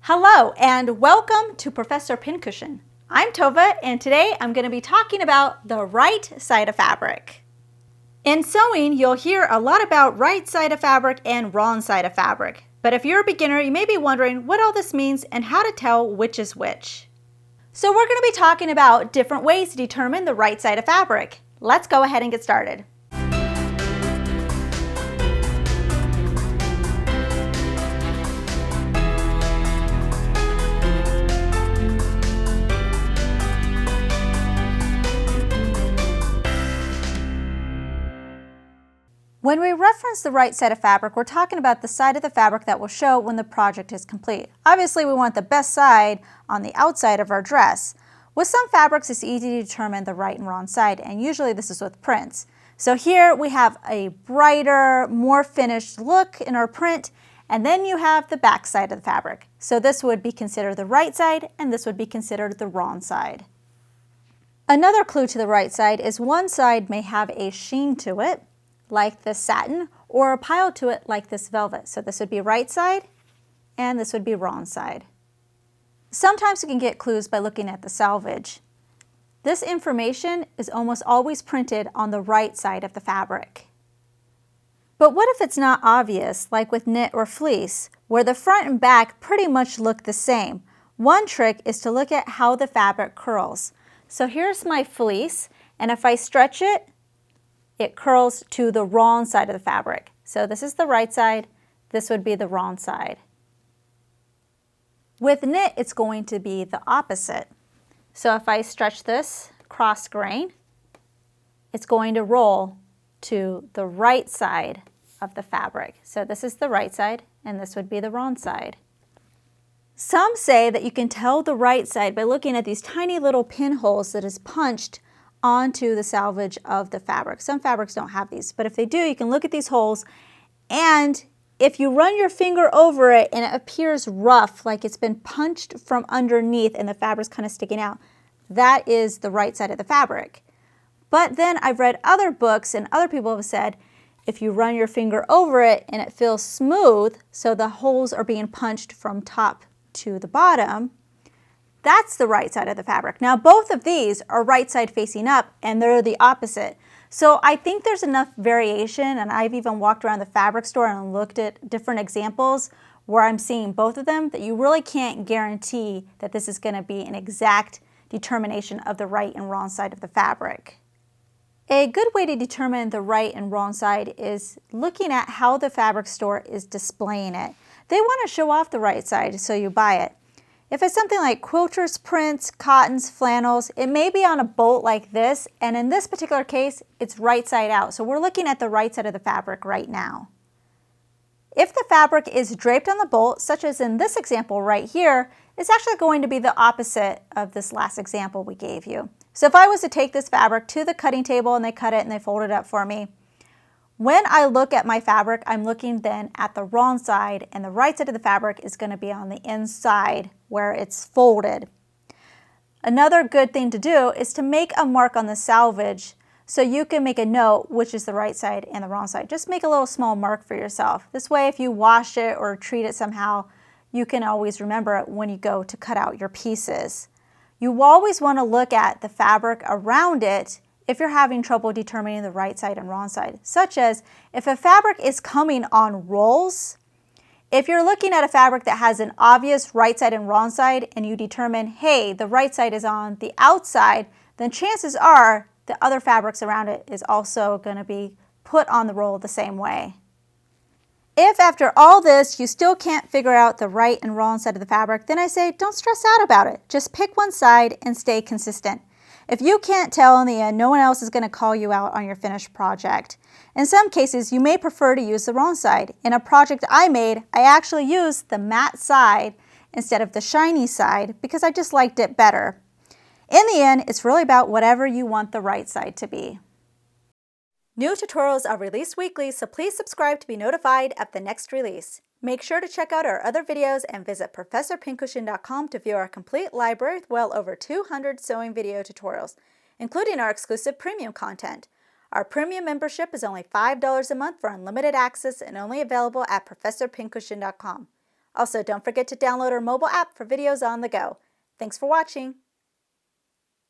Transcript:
Hello and welcome to Professor Pincushion. I'm Tova and today I'm going to be talking about the right side of fabric. In sewing, you'll hear a lot about right side of fabric and wrong side of fabric. But if you're a beginner, you may be wondering what all this means and how to tell which is which. So we're going to be talking about different ways to determine the right side of fabric. Let's go ahead and get started. When we reference the right side of fabric, we're talking about the side of the fabric that will show when the project is complete. Obviously, we want the best side on the outside of our dress. With some fabrics, it's easy to determine the right and wrong side, and usually this is with prints. So here we have a brighter, more finished look in our print, and then you have the back side of the fabric. So this would be considered the right side, and this would be considered the wrong side. Another clue to the right side is one side may have a sheen to it, like this satin, or a pile to it like this velvet. So this would be right side and this would be wrong side. Sometimes you can get clues by looking at the salvage. This information is almost always printed on the right side of the fabric. But what if it's not obvious, like with knit or fleece, where the front and back pretty much look the same? One trick is to look at how the fabric curls. So here's my fleece, and if I stretch it, it curls to the wrong side of the fabric. So this is the right side, this would be the wrong side. With knit, it's going to be the opposite. So if I stretch this cross grain, it's going to roll to the right side of the fabric. So this is the right side, and this would be the wrong side. Some say that you can tell the right side by looking at these tiny little pinholes that is punched onto the salvage of the fabric. Some fabrics don't have these, but if they do, you can look at these holes, and if you run your finger over it and it appears rough, like it's been punched from underneath and the fabric's kind of sticking out, that is the right side of the fabric. But then I've read other books and other people have said if you run your finger over it and it feels smooth, so the holes are being punched from top to the bottom, that's the right side of the fabric. Now both of these are right side facing up and they're the opposite. So I think there's enough variation, and I've even walked around the fabric store and looked at different examples where I'm seeing both of them, that you really can't guarantee that this is going to be an exact determination of the right and wrong side of the fabric. A good way to determine the right and wrong side is looking at how the fabric store is displaying it. They want to show off the right side, so you buy it. If it's something like quilters prints, cottons, flannels, it may be on a bolt like this, and in this particular case, it's right side out. So we're looking at the right side of the fabric right now. If the fabric is draped on the bolt, such as in this example right here, it's actually going to be the opposite of this last example we gave you. So if I was to take this fabric to the cutting table and they cut it and they fold it up for me, when I look at my fabric, I'm looking then at the wrong side, and the right side of the fabric is going to be on the inside where it's folded. Another good thing to do is to make a mark on the salvage so you can make a note which is the right side and the wrong side. Just make a little small mark for yourself. This way, if you wash it or treat it somehow, you can always remember it when you go to cut out your pieces. You always want to look at the fabric around it if you're having trouble determining the right side and wrong side, such as if a fabric is coming on rolls. If you're looking at a fabric that has an obvious right side and wrong side and you determine, hey, the right side is on the outside, then chances are the other fabrics around it is also going to be put on the roll the same way. If after all this you still can't figure out the right and wrong side of the fabric, then I say don't stress out about it. Just pick one side and stay consistent. If you can't tell in the end, no one else is going to call you out on your finished project. In some cases, you may prefer to use the wrong side. In a project I made, I actually used the matte side instead of the shiny side because I just liked it better. In the end, it's really about whatever you want the right side to be. New tutorials are released weekly, so please subscribe to be notified of the next release. Make sure to check out our other videos and visit ProfessorPincushion.com to view our complete library with well over 200 sewing video tutorials, including our exclusive premium content. Our premium membership is only $5 a month for unlimited access and only available at ProfessorPincushion.com. Also, don't forget to download our mobile app for videos on the go. Thanks for watching.